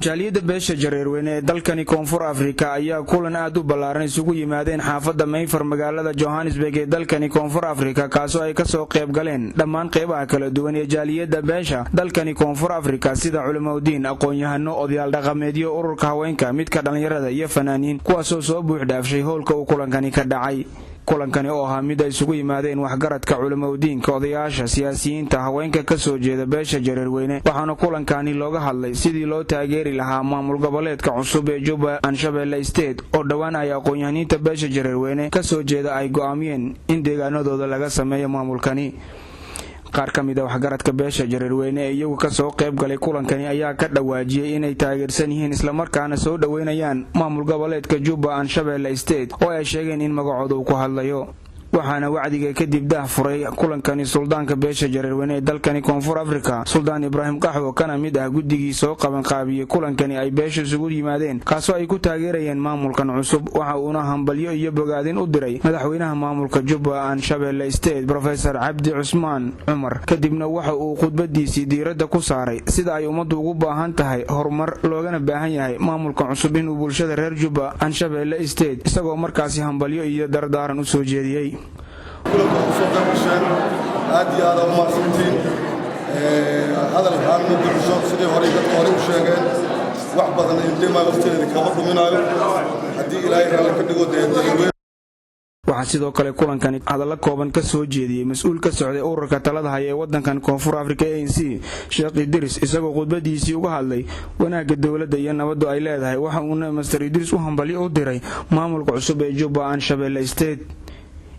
jaaliyada beesha jareerweyne ee dalkani koonfur Afrika ayaa kulan aad u ballaaran isugu yimaadeen xaafadda Mayfar magaalada Johannesburg ee dalkani koonfur Afrika kaasoo ay ka soo qayb galeen dhammaan qaybaha kala duwan ee jaaliyada beesha dalkani koonfur Afrika sida culimadiin, aqoon-yahano, odayaal dhaqameedyo, ururka haweenka, midka dhalinyarada iyo fanaaniin kuwaasoo soo buux dhaafshay howlka uu kulankani ka dhacay. kulankani oo ahaa mid ay isugu yimaadeen waxgaradka culimadiinka, odayaasha, siyaasiyiinta, haweenka ka soo jeeda beesha jareerweyne waxaana kulankani looga hadlay sidii loo taageeri lahaa maamul goboleedka cusub ee Juba and Shabelle State oo dhawaan ay aqoon-yahaniinta beesha jareerweyne ka soo jeeda ay go'aamiyeen in deegaanadooda laga sameeyo maamulkani. qaar ka mid ah waxgaradka beesha jareerweyne ee iyagu ka soo qayb galay kulankani ayaa ka dhawaajiyay inay taageersan yihiin isla markaana soo dhaweynayaan maamul goboleedka Juba and Shabelle State oo ay sheegeen in magacooda uu ku hadlayo. waxaana wacdiga kadib furay kulankani suldaanka beesha jareerweyne ee dalkani koonfur Afrika Suldaan Ibraahim Qaxwo kana mid ah guddigii soo qaban qaabiyay kulankani ay beesha isugu yimaadeen kaasoo ay ku taageerayeen maamulkan cusub. waxa uuna hambalyo iyo bogaadin u diray madaxweynaha maamulka Juba and Shabelle State Professor Cabdi Cusmaan Cumar. kadibna waxa uu khudbadiisii diiradda ku saaray sida ay ummaddu ugu baahan tahay horumar loogana baahan yahay maamulka cusub inuu bulshada reer Juba and Shabelle State isagoo markaasi hambalyo iyo dardaaran u soo jeediyay. aad iyo aad u mahadsantiin hadal ahaan muddo sidii hore dadka hore u sheegeen wax badan indhima waqtigeeda kama dhuminayo haddii ilaahay raalli ka dhigo deedeeyo. waxaa sidoo kale kulankani hadallo kooban ka soo jeediyey mas-uul ka socday ururka talada haya ee waddankan koonfur Afrika ANC Sheekh Idris isagoo khudbadiisii uga hadlay wanaagga dowladda iyo nabaddu ay leedahay. waxa uuna Mr. Idris u hambalyo u diray maamulka cusub ee Juba and Shabelle State.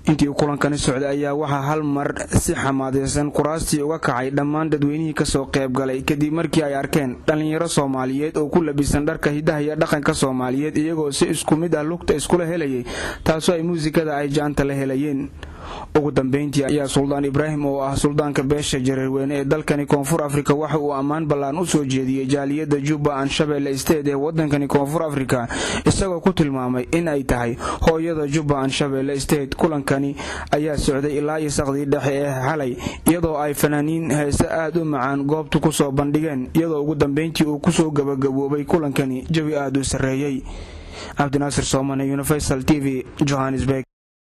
intii uu kulankani socday ayaa waxaa hal mar si xamaadeysan kuraastii uga kacay dhammaan dadweynihii ka soo qayb galay kadib markii ay arkeen dhalinyaro Soomaaliyeed oo ku labisan dharka hidaha iyo dhaqanka Soomaaliyeed iyagoo si isku mid ah lugta iskula helayay taasoo ay muusikada ay jaanta la helayeen. ugu dambeyntii ayaa Suldaan Ibraahim oo ah suldaanka beesha jareerweyne ee dalkani koonfur Afrika waxa uu ammaan ballaan u soo jeediyay jaaliyada Juba and Shabelle State ee waddankani koonfur Afrika isagoo ku tilmaamay in ay tahay hooyada Juba and Shabelle State. kulankani ayaa socday ilaa iyo saqdii dhexe ee xalay iyadoo ay fanaaniin heese aad u macaan goobtu ku soo bandhigeen iyadoo ugu dambeyntii uu ku soo gabagaboobay kulankani jawi aad u sareeyay. Abdinaasir Soomane, Universal TV, Johannesburg.